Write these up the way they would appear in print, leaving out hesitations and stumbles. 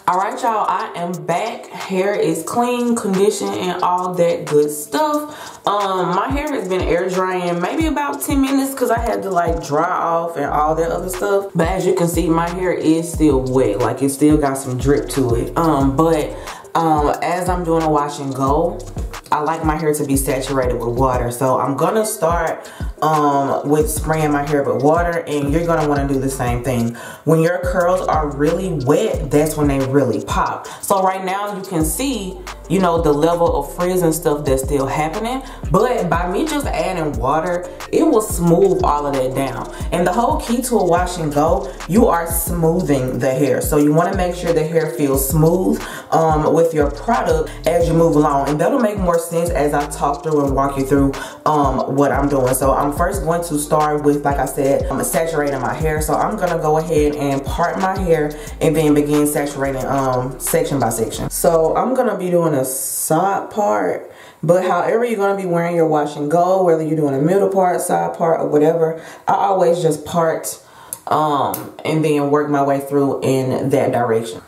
Alright y'all, I am back. Hair is clean, conditioned, and all that good stuff. My hair has been air drying maybe about 10 minutes because I had to like dry off and all that other stuff. But as you can see, my hair is still wet. Like it still got some drip to it. As I'm doing a wash and go, I like my hair to be saturated with water. So I'm gonna start with spraying my hair with water, and you're gonna wanna do the same thing. When your curls are really wet, that's when they really pop. So right now you can see, you know, the level of frizz and stuff that's still happening, but by me just adding water, it will smooth all of that down. And the whole key to a wash and go, you are smoothing the hair. So you wanna make sure the hair feels smooth with your product as you move along. And that'll make more sense as I talk through and walk you through what I'm doing. So I'm first going to start with, like I said, I'm saturating my hair. So I'm gonna go ahead and part my hair and then begin saturating section by section. So I'm gonna be doing a side part, but however you're gonna be wearing your wash and go, whether you're doing a middle part, side part, or whatever, I always just part and then work my way through in that direction.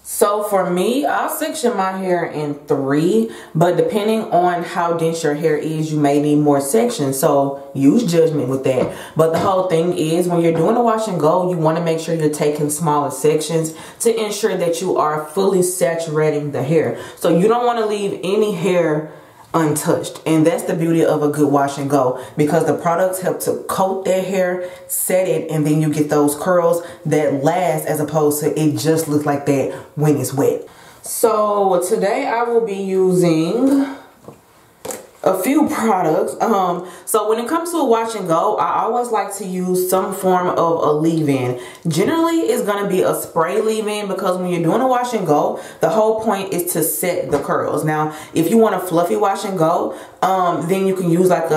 So for me, I'll section my hair in 3, but depending on how dense your hair is, you may need more sections. So use judgment with that. But the whole thing is, when you're doing a wash and go, you want to make sure you're taking smaller sections to ensure that you are fully saturating the hair. So you don't want to leave any hair untouched, and that's the beauty of a good wash and go, because the products help to coat that hair, set it, and then you get those curls that last, as opposed to it just looks like that when it's wet. So today I will be using a few products. So when it comes to a wash and go, I always like to use some form of a leave-in. Generally, it's gonna be a spray leave-in, because when you're doing a wash and go, the whole point is to set the curls. Now, if you want a fluffy wash and go, then you can use like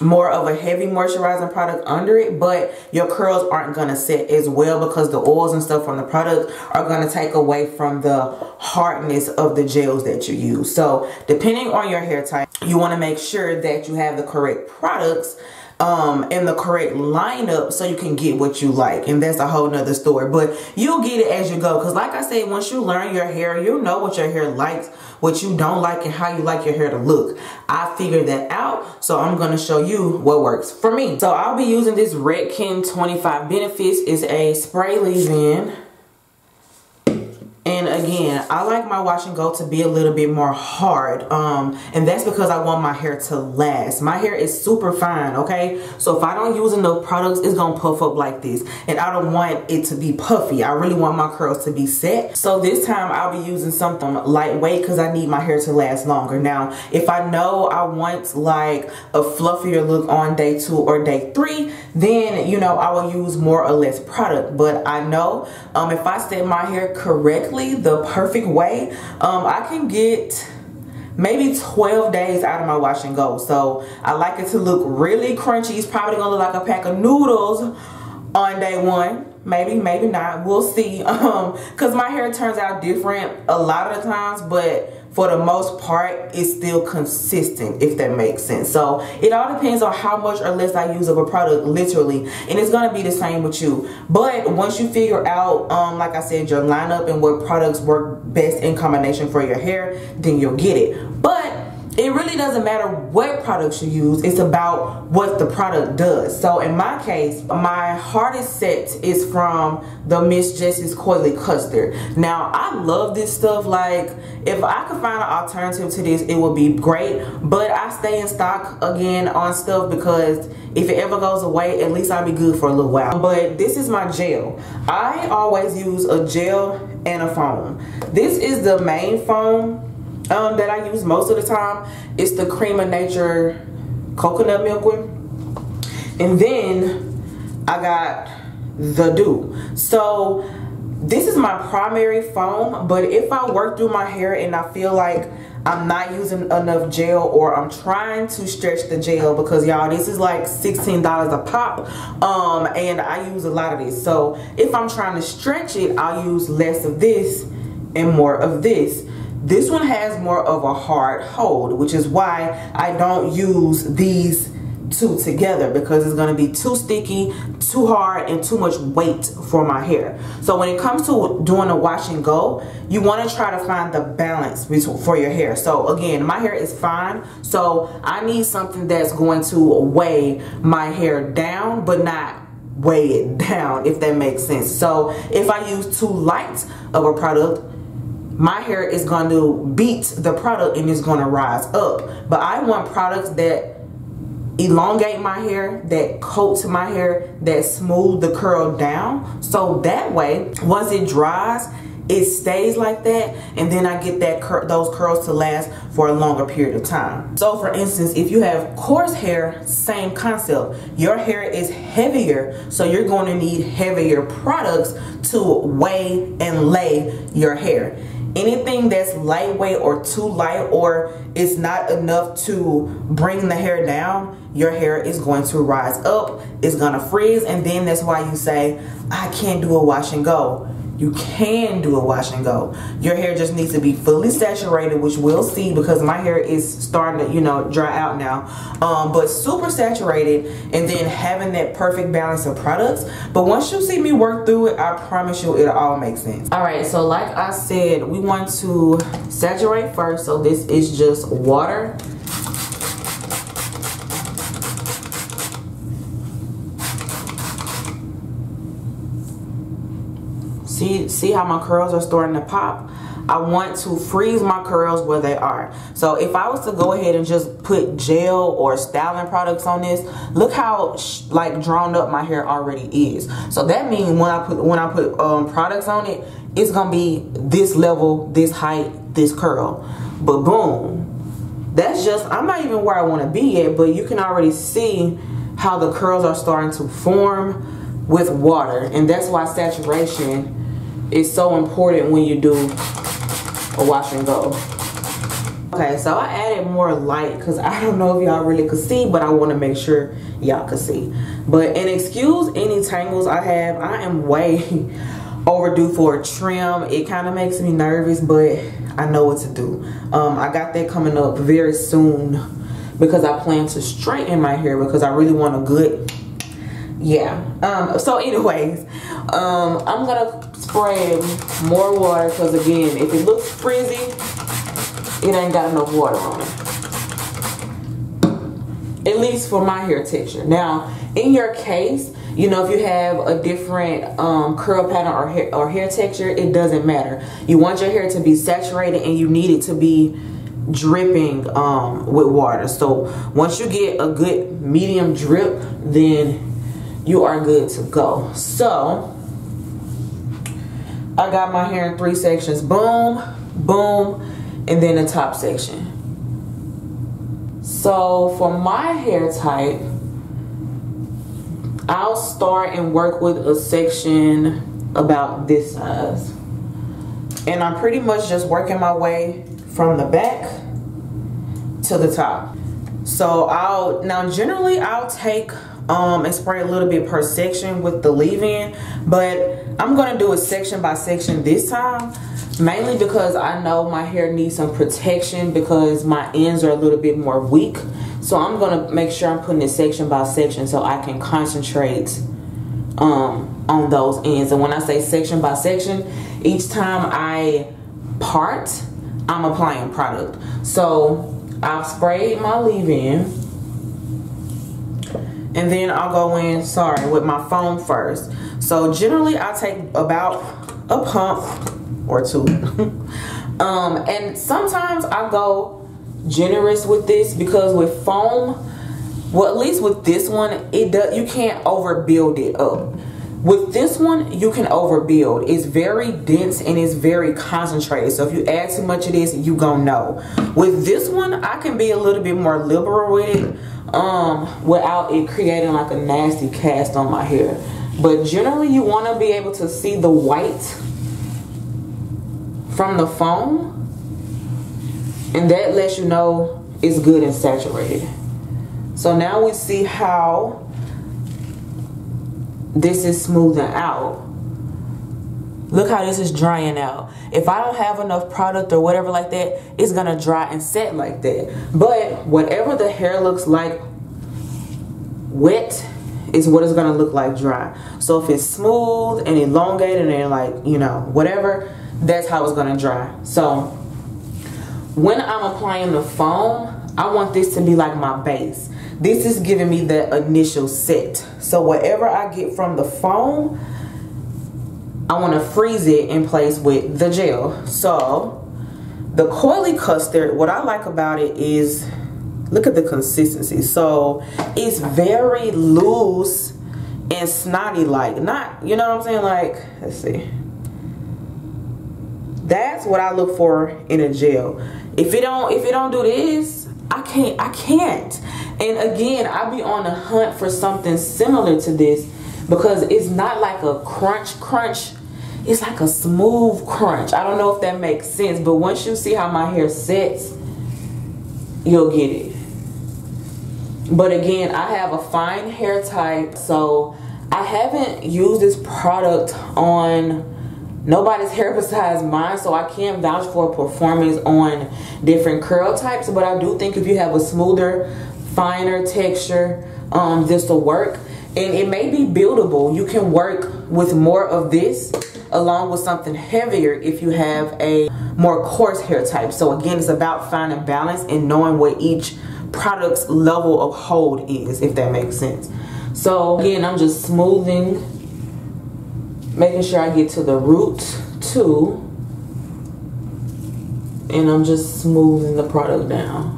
more of a heavy moisturizing product under it, but your curls aren't gonna set as well because the oils and stuff from the product are gonna take away from the hardness of the gels that you use. So depending on your hair type, you wanna make sure that you have the correct products and the correct lineup so you can get what you like. And that's a whole nother story, but you'll get it as you go, because like I said, once you learn your hair, you'll know what your hair likes, what you don't like, and how you like your hair to look. I figured that out, so I'm going to show you what works for me. So I'll be using this Redken 25 Benefits. It's a spray leave-in. And again, I like my wash and go to be a little bit more hard. And that's because I want my hair to last. My hair is super fine, okay? So if I don't use enough products, it's gonna puff up like this. And I don't want it to be puffy. I really want my curls to be set. So this time I'll be using something lightweight because I need my hair to last longer. Now, if I know I want like a fluffier look on day 2 or day 3, then, you know, I will use more or less product. But I know if I set my hair correctly, the perfect way, I can get maybe 12 days out of my wash and go. So I like it to look really crunchy. It's probably gonna look like a pack of noodles on day 1. Maybe, maybe not. We'll see. Because my hair turns out different a lot of the times, but for the most part, it's still consistent, if that makes sense. So it all depends on how much or less I use of a product, literally. And it's gonna be the same with you. But once you figure out, like I said, your lineup and what products work best in combination for your hair, then you'll get it. But it really doesn't matter what products you use. It's about what the product does. So in my case, my hardest set is from the Miss Jessie's Coily Custard. Now, I love this stuff. Like, if I could find an alternative to this, it would be great. But I stay in stock again on stuff because if it ever goes away, at least I'll be good for a little while. But this is my gel. I always use a gel and a foam. This is the main foam that I use most of the time. It's the Cream of Nature coconut milk one. And then I got the Dew. So this is my primary foam, but if I work through my hair and I feel like I'm not using enough gel, or I'm trying to stretch the gel, because y'all, this is like $16 a pop, and I use a lot of this. So if I'm trying to stretch it, I'll use less of this and more of this. This one has more of a hard hold, which is why I don't use these two together because it's going to be too sticky, too hard, and too much weight for my hair. So when it comes to doing a wash and go, you want to try to find the balance for your hair. So again, my hair is fine, so I need something that's going to weigh my hair down but not weigh it down, if that makes sense. So if I use too light of a product, my hair is going to beat the product and it's going to rise up. But I want products that elongate my hair, that coat my hair, that smooth the curl down, so that way once it dries, it stays like that, and then I get that those curls to last for a longer period of time. So for instance, if you have coarse hair, same concept. Your hair is heavier, so you're going to need heavier products to weigh and lay your hair. Anything that's lightweight or too light, or it's not enough to bring the hair down, your hair is going to rise up, it's gonna frizz, and then that's why you say, I can't do a wash and go. You can do a wash and go. Your hair just needs to be fully saturated, which we'll see because my hair is starting to, you know, dry out now. But super saturated, and then having that perfect balance of products. But once you see me work through it, I promise you it'll all make sense. All right, so like I said, we want to saturate first. So this is just water. See how my curls are starting to pop? I want to freeze my curls where they are. So if I was to go ahead and just put gel or styling products on this, look how like drawn up my hair already is. So that means when I put products on it, it's gonna be this level, this height, this curl. But boom, that's just, I'm not even where I want to be yet, but you can already see how the curls are starting to form with water, and that's why saturation is so important when you do a wash and go. Okay, so I added more light because I don't know if y'all really could see, but I want to make sure y'all could see. But, and excuse any tangles I have, I am way overdue for a trim. It kind of makes me nervous, but I know what to do. I got that coming up very soon because I plan to straighten my hair because I really want a good, yeah. So anyways, I'm gonna spray more water because again, if it looks frizzy, it ain't got enough water on it. At least for my hair texture. Now, in your case, you know, if you have a different curl pattern or hair texture, it doesn't matter. You want your hair to be saturated and you need it to be dripping with water. So once you get a good medium drip, then you are good to go. So I got my hair in 3 sections. Boom, boom, and then the top section. So for my hair type, I'll start and work with a section about this size. And I'm pretty much just working my way from the back to the top. So generally I'll take and spray a little bit per section with the leave-in, but I'm gonna do it section by section this time, mainly because I know my hair needs some protection because my ends are a little bit more weak. So I'm gonna make sure I'm putting it section by section so I can concentrate on those ends. And when I say section by section, each time I part, I'm applying product. So I've sprayed my leave-in, and then I'll go in, with my foam first. So generally I take about a pump or 2. And sometimes I go generous with this because with foam, well, at least with this one, you can't overbuild it up. With this one, you can overbuild. It's very dense and it's very concentrated. So if you add too much of this, you gonna know. With this one, I can be a little bit more liberal with it without it creating like a nasty cast on my hair. But generally, you want to be able to see the white from the foam, and that lets you know it's good and saturated. So now we see how this is smoothing out. Look how this is drying out. If I don't have enough product or whatever like that, it's gonna dry and set like that. But whatever the hair looks like wet is what it's gonna look like dry. So if it's smooth and elongated and like, you know, whatever, that's how it's gonna dry. So when I'm applying the foam, I want this to be like my base. This is giving me the initial set. So whatever I get from the foam, I want to freeze it in place with the gel. So the coily custard, what I like about it is, look at the consistency. So it's very loose and snotty like, not, you know what I'm saying? Like, let's see. That's what I look for in a gel. If it don't do this, I can't. And again, I be on the hunt for something similar to this because it's not like a crunch. It's like a smooth crunch. I don't know if that makes sense, but once you see how my hair sets, you'll get it. But again, I have a fine hair type, so I haven't used this product on nobody's hair besides mine, so I can't vouch for performance on different curl types. But I do think if you have a smoother, finer texture, this will work. And it may be buildable. You can work with more of this along with something heavier if you have a more coarse hair type. So again, it's about finding balance and knowing what each product's level of hold is, if that makes sense. So again, I'm just smoothing, making sure I get to the root too, and I'm just smoothing the product down.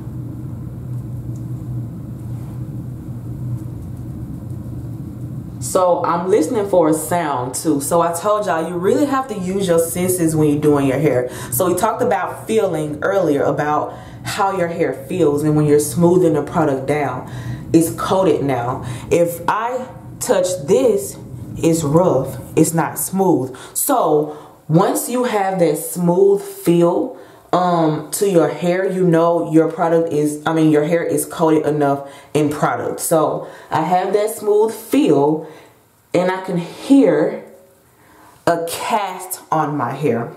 So I'm listening for a sound too. So I told y'all, you really have to use your senses when you're doing your hair. So we talked about feeling earlier, about how your hair feels, and when you're smoothing the product down, it's coated now. If I touch this, it's rough, it's not smooth. So once you have that smooth feel to your hair, you know your product is, your hair is coated enough in product. So I have that smooth feel and I can hear a cast on my hair.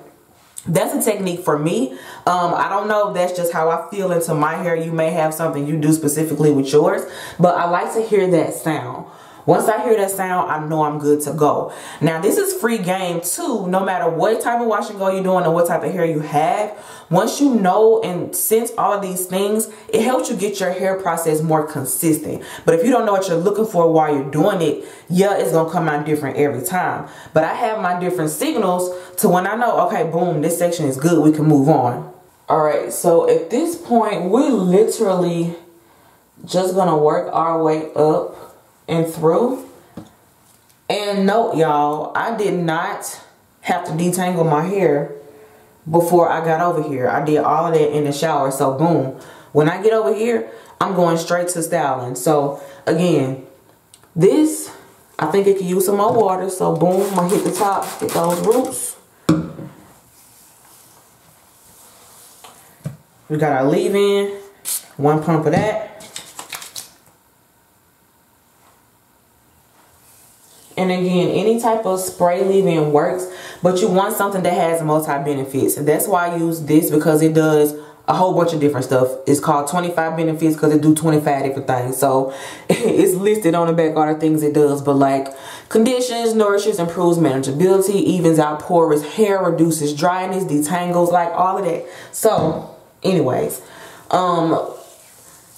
That's a technique for me. I don't know if that's just how I feel into my hair. You may have something you do specifically with yours, but I like to hear that sound. Once I hear that sound, I know I'm good to go. Now, this is free game too, no matter what type of wash and go you're doing or what type of hair you have. Once you know and sense all of these things, it helps you get your hair process more consistent. But if you don't know what you're looking for while you're doing it, yeah, it's gonna come out different every time. But I have my different signals to when I know, okay, boom, this section is good, we can move on. All right, so at this point, we're literally just gonna work our way up and through. And note, y'all, I did not have to detangle my hair before I got over here. I did all of that in the shower. So boom, when I get over here, I'm going straight to styling. So again, this, I think it could use some more water. So boom, I'm gonna hit the top, hit those roots. We got our leave-in, 1 pump of that. And again, any type of spray leave-in works, but you want something that has multi-benefits. And that's why I use this, because it does a whole bunch of different stuff. It's called 25 benefits because it do 25 different things. So it's listed on the back, all the things it does. But like conditions, nourishes, improves manageability, evens out porous hair, reduces dryness, detangles, like all of that. So anyways,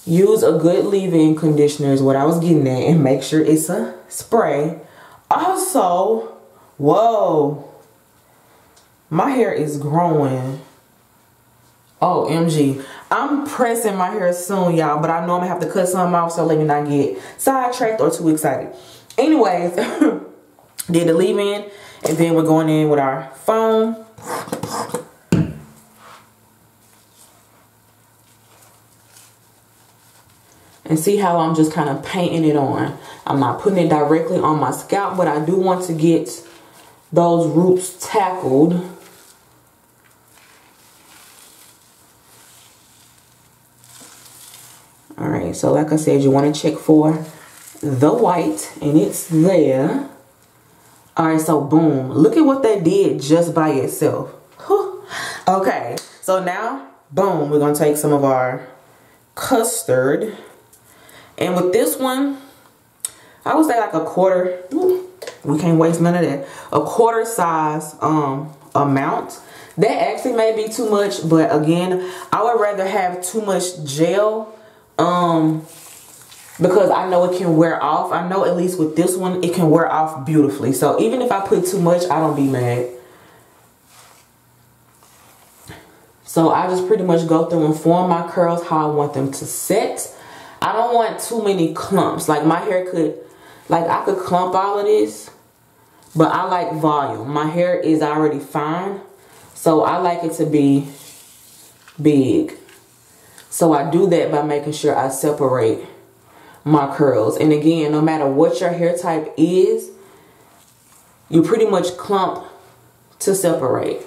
use a good leave-in conditioner is what I was getting at, and make sure it's a spray. Also, whoa, my hair is growing. OMG. I'm pressing my hair soon, y'all, but I know I'm gonna have to cut some off, so let me not get sidetracked or too excited. Anyways, did the leave-in, and then we're going in with our foam. And see how I'm just kind of painting it on. I'm not putting it directly on my scalp, but I do want to get those roots tackled. All right, so like I said, you want to check for the white, and it's there. All right, so boom. Look at what that did just by itself. Whew. Okay, so now, boom, we're going to take some of our custard. And with this one, I would say like a quarter. We can't waste none of that. A quarter size amount. That actually may be too much, but again, I would rather have too much gel because I know it can wear off. I know at least with this one, it can wear off beautifully. So even if I put too much, I don't be mad. So I just pretty much go through and form my curls how I want them to set. I don't want too many clumps. Like my hair could, like I could clump all of this, but I like volume. My hair is already fine, so I like it to be big. So I do that by making sure I separate my curls. And again, no matter what your hair type is, you pretty much clump to separate.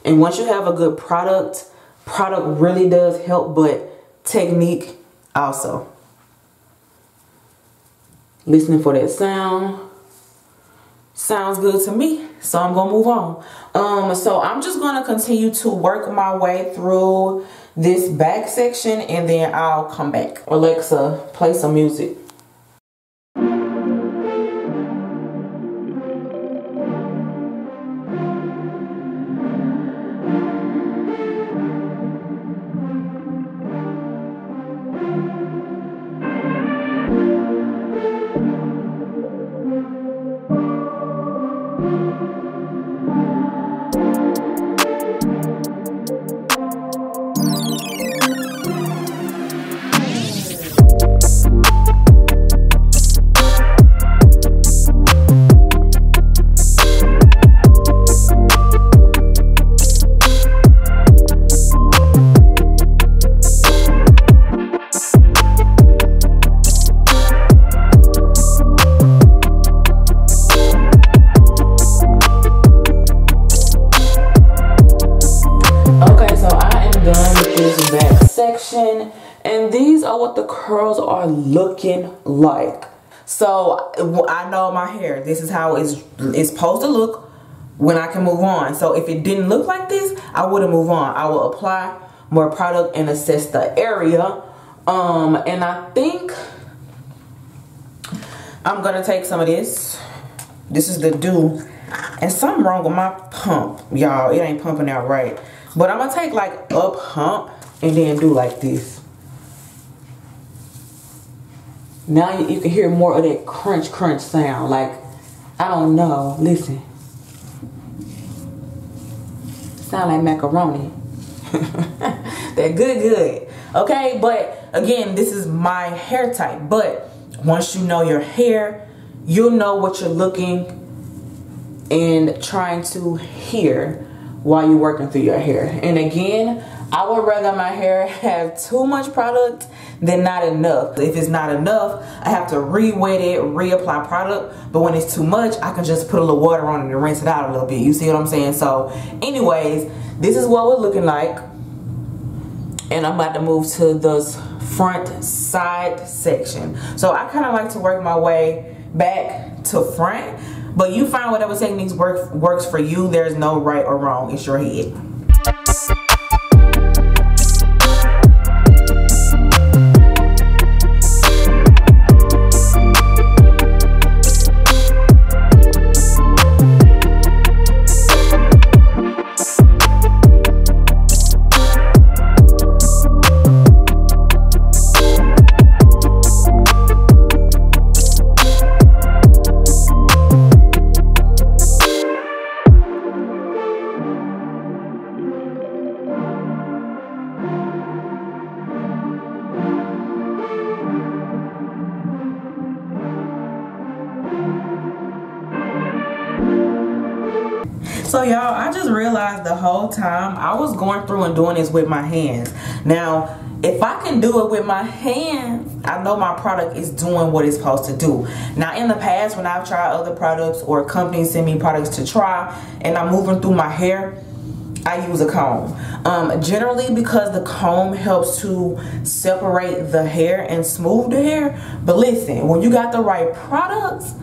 And once you have a good product really does help, but technique also. Listening for that sound. Sounds good to me. So I'm gonna move on. So I'm just gonna continue to work my way through this back section and then I'll come back. Alexa, play some music. And these are what the curls are looking like. So I know my hair, this is how it's supposed to look when I can move on. So if it didn't look like this, I wouldn't move on. I will apply more product and assess the area. And I think I'm gonna take some of this. This is the dew. And something wrong with my pump, y'all. It ain't pumping out right. But I'm gonna take like a pump and then do like this. Now you can hear more of that crunch crunch sound. Like, I don't know. Listen. Sound like macaroni. That good. Okay, but again, this is my hair type. But once you know your hair, you'll know what you're looking and trying to hear while you're working through your hair. And again, I would rather my hair have too much product than not enough. If it's not enough, I have to re-wet it, reapply product. But when it's too much, I can just put a little water on it and rinse it out a little bit. You see what I'm saying? So anyways, this is what we're looking like. And I'm about to move to this front side section. So I kind of like to work my way back to front. But you find whatever techniques works for you. There's no right or wrong. It's your head. So y'all, I just realized the whole time I was going through and doing this with my hands. Now, if I can do it with my hands, I know my product is doing what it's supposed to do. Now, in the past, when I've tried other products or companies send me products to try and I'm moving through my hair, I use a comb. Generally because the comb helps to separate the hair and smooth the hair. But listen, when you got the right products,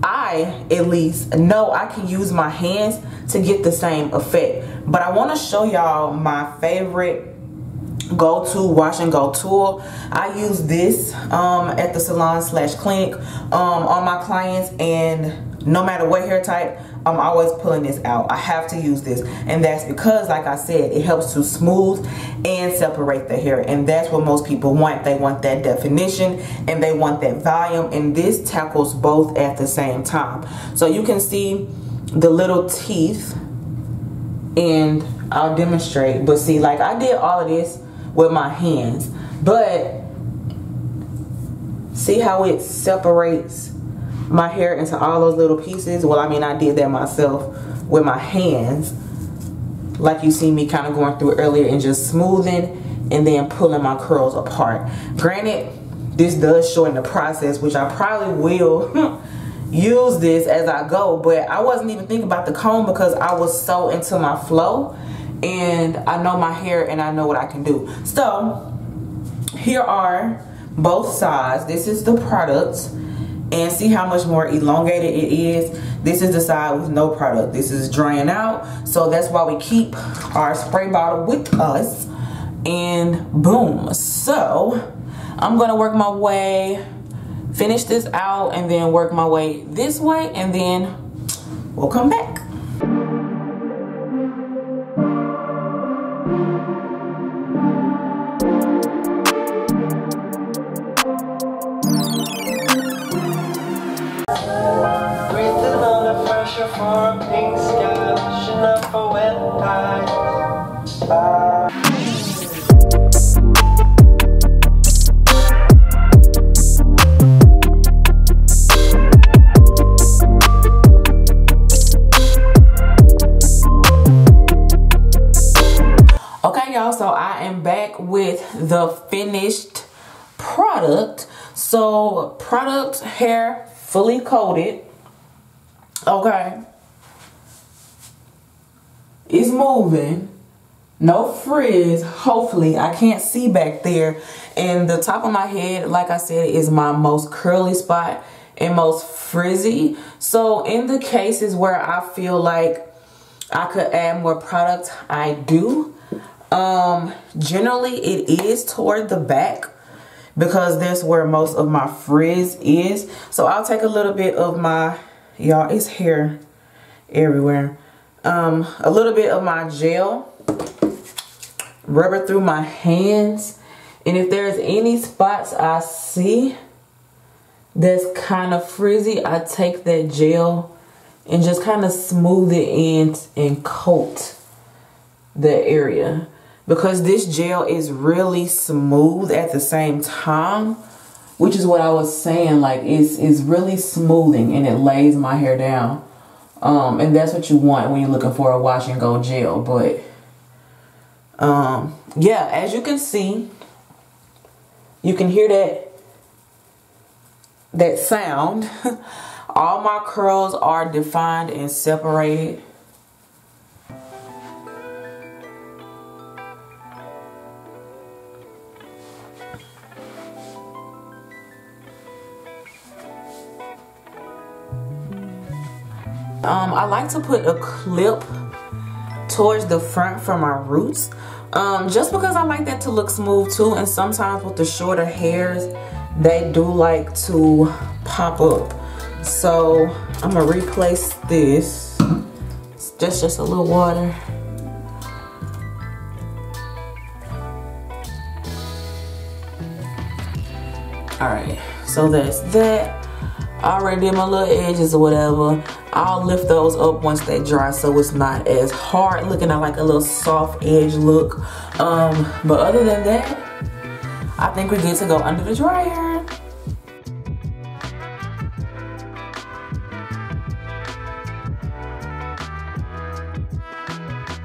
I at least know I can use my hands to get the same effect. But I want to show y'all my favorite go-to wash and go tool. I use this at the salon / clinic on my clients, and no matter what hair type, I'm always pulling this out. I have to use this, and that's because, like I said, it helps to smooth and separate the hair, and that's what most people want. They want that definition and they want that volume, and this tackles both at the same time. So you can see the little teeth, and I'll demonstrate. But see, like, I did all of this with my hands, but see how it separates my hair into all those little pieces? Well, I mean, I did that myself with my hands, like you see me kind of going through earlier, and just smoothing and then pulling my curls apart. Granted, this does shorten the process, which I probably will use this as I go, but I wasn't even thinking about the comb because I was so into my flow, and I know my hair and I know what I can do. So here are both sides. This is the product, and see how much more elongated it is. This is the side with no product. This is drying out, so that's why we keep our spray bottle with us. And boom. So I'm gonna work my way, finish this out, and then work my way this way, and then we'll come back. For a pink sky, wishing up for wet eyes. Okay, y'all, so I am back with the finished product. So product, hair fully coated. Okay, it's moving, no frizz, hopefully. I can't see back there, and the top of my head, like I said, is my most curly spot and most frizzy. So in the cases where I feel like I could add more product, I do. Generally it is toward the back because that's where most of my frizz is. So I'll take a little bit of my, y'all, it's hair everywhere. A little bit of my gel, rub it through my hands, and if there's any spots I see that's kind of frizzy, I take that gel and just kind of smooth it in and coat the area, because this gel is really smooth at the same time, which is what I was saying. Like, it's really smoothing and it lays my hair down. And that's what you want when you're looking for a wash and go gel. But yeah, as you can see, you can hear that sound. All my curls are defined and separated. I like to put a clip towards the front for my roots, just because I like that to look smooth too. And sometimes with the shorter hairs, they do like to pop up. So I'm gonna replace this. Just a little water. Alright, so that's that. I already did my little edges or whatever. I'll lift those up once they dry so it's not as hard looking. I like a little soft edge look. But other than that, I think we're good to go under the dryer.